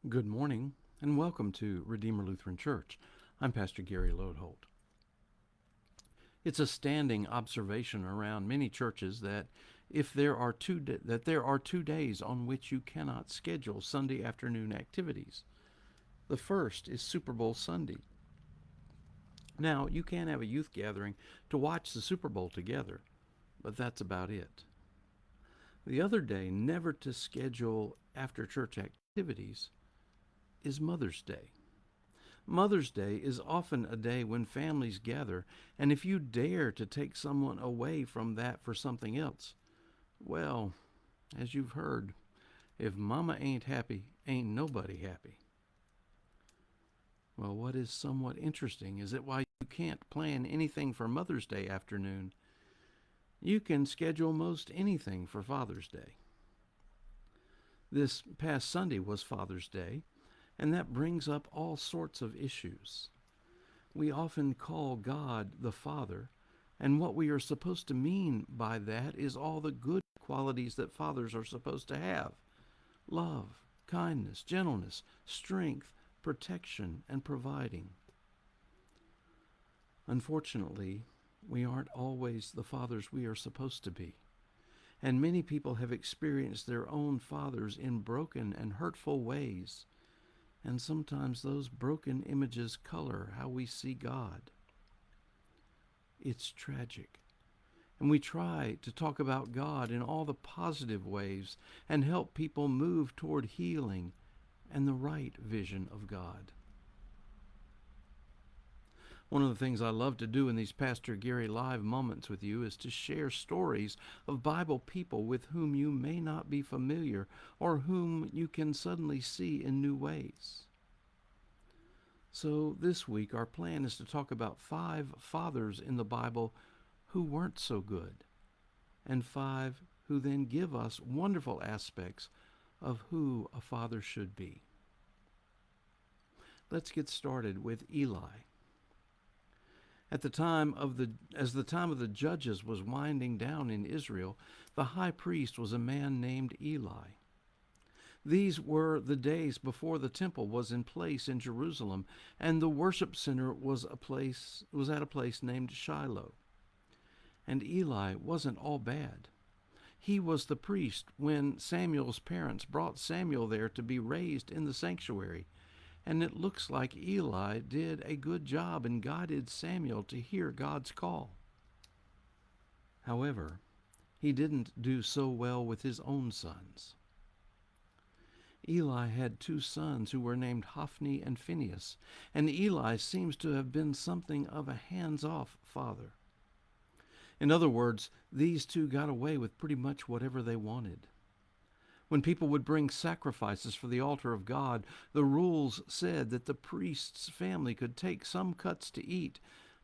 Good morning and welcome to Redeemer Lutheran Church. I'm Pastor Gary Lodeholt. It's a standing observation around many churches that there are 2 days on which you cannot schedule Sunday afternoon activities. The first is Super Bowl Sunday. Now, you can have a youth gathering to watch the Super Bowl together, but that's about it. The other day never to schedule after church activities is Mother's Day. Mother's Day is often a day when families gather, and if you dare to take someone away from that for something else, well, as you've heard, if mama ain't happy, ain't nobody happy. Well, what is somewhat interesting is that while you can't plan anything for Mother's Day afternoon, you can schedule most anything for Father's Day. This past Sunday was Father's Day, and that brings up all sorts of issues. We often call God the Father, and what we are supposed to mean by that is all the good qualities that fathers are supposed to have: love, kindness, gentleness, strength, protection, and providing. Unfortunately, we aren't always the fathers we are supposed to be, and many people have experienced their own fathers in broken and hurtful ways. And sometimes those broken images color how we see God. It's tragic. And we try to talk about God in all the positive ways and help people move toward healing and the right vision of God. One of the things I love to do in these Pastor Gary Live moments with you is to share stories of Bible people with whom you may not be familiar or whom you can suddenly see in new ways. So this week our plan is to talk about 5 fathers in the Bible who weren't so good, and 5 who then give us wonderful aspects of who a father should be. Let's get started with Eli. As the time of the judges was winding down in Israel, the high priest was a man named Eli. These were the days before the temple was in place in Jerusalem, and the worship center was at a place named Shiloh. And Eli wasn't all bad. He was the priest when Samuel's parents brought Samuel there to be raised in the sanctuary. And it looks like Eli did a good job and guided Samuel to hear God's call. However, he didn't do so well with his own sons. Eli had 2 sons who were named Hophni and Phinehas, and Eli seems to have been something of a hands-off father. In other words, these 2 got away with pretty much whatever they wanted. When people would bring sacrifices for the altar of God, the rules said that the priest's family could take some cuts to eat,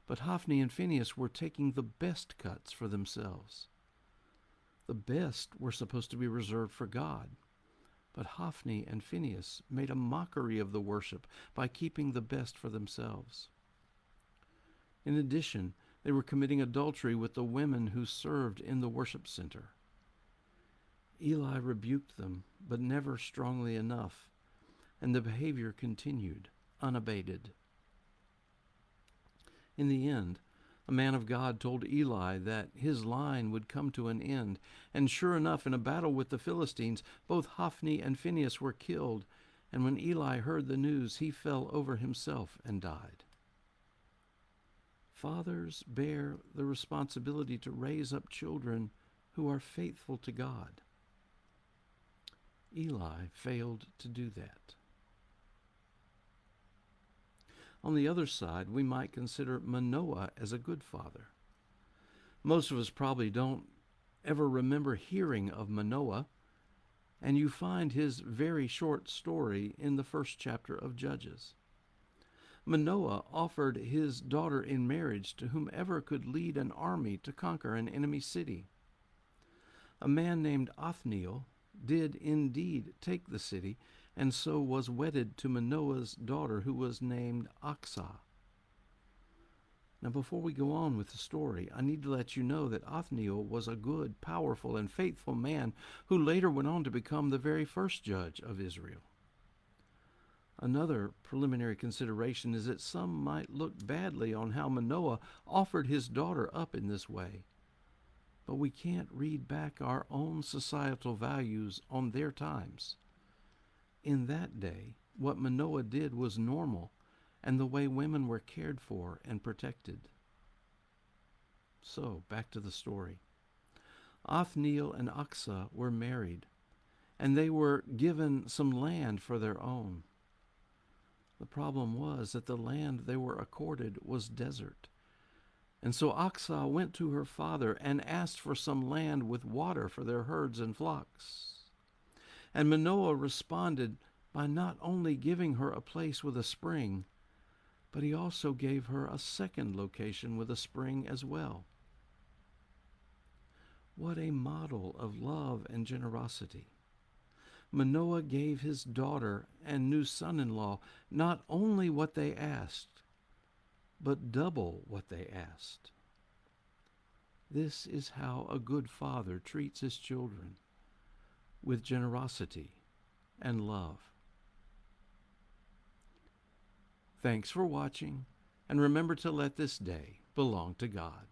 but Hophni and Phinehas were taking the best cuts for themselves. The best were supposed to be reserved for God, but Hophni and Phinehas made a mockery of the worship by keeping the best for themselves. In addition, they were committing adultery with the women who served in the worship center. Eli rebuked them, but never strongly enough, and the behavior continued, unabated. In the end, a man of God told Eli that his line would come to an end, and sure enough, in a battle with the Philistines, both Hophni and Phinehas were killed, and when Eli heard the news, he fell over himself and died. Fathers bear the responsibility to raise up children who are faithful to God. Eli failed to do that. On the other side, we might consider Manoah as a good father. Most of us probably don't ever remember hearing of Manoah, and you find his very short story in the first chapter of Judges. Manoah offered his daughter in marriage to whomever could lead an army to conquer an enemy city. A man named Othniel did indeed take the city, and so was wedded to Manoah's daughter, who was named Oxah. Now, before we go on with the story, I need to let you know that Othniel was a good, powerful, and faithful man who later went on to become the very first judge of Israel. Another preliminary consideration is that some might look badly on how Manoah offered his daughter up in this way. But we can't read back our own societal values on their times. In that day, what Manoah did was normal, and the way women were cared for and protected. So, back to the story. Othniel and Achsah were married, and they were given some land for their own. The problem was that the land they were accorded was desert. And so Achsah went to her father and asked for some land with water for their herds and flocks. And Manoah responded by not only giving her a place with a spring, but he also gave her a second location with a spring as well. What a model of love and generosity. Manoah gave his daughter and new son-in-law not only what they asked, but double what they asked. This is how a good father treats his children, with generosity and love. Thanks for watching, and remember to let this day belong to God.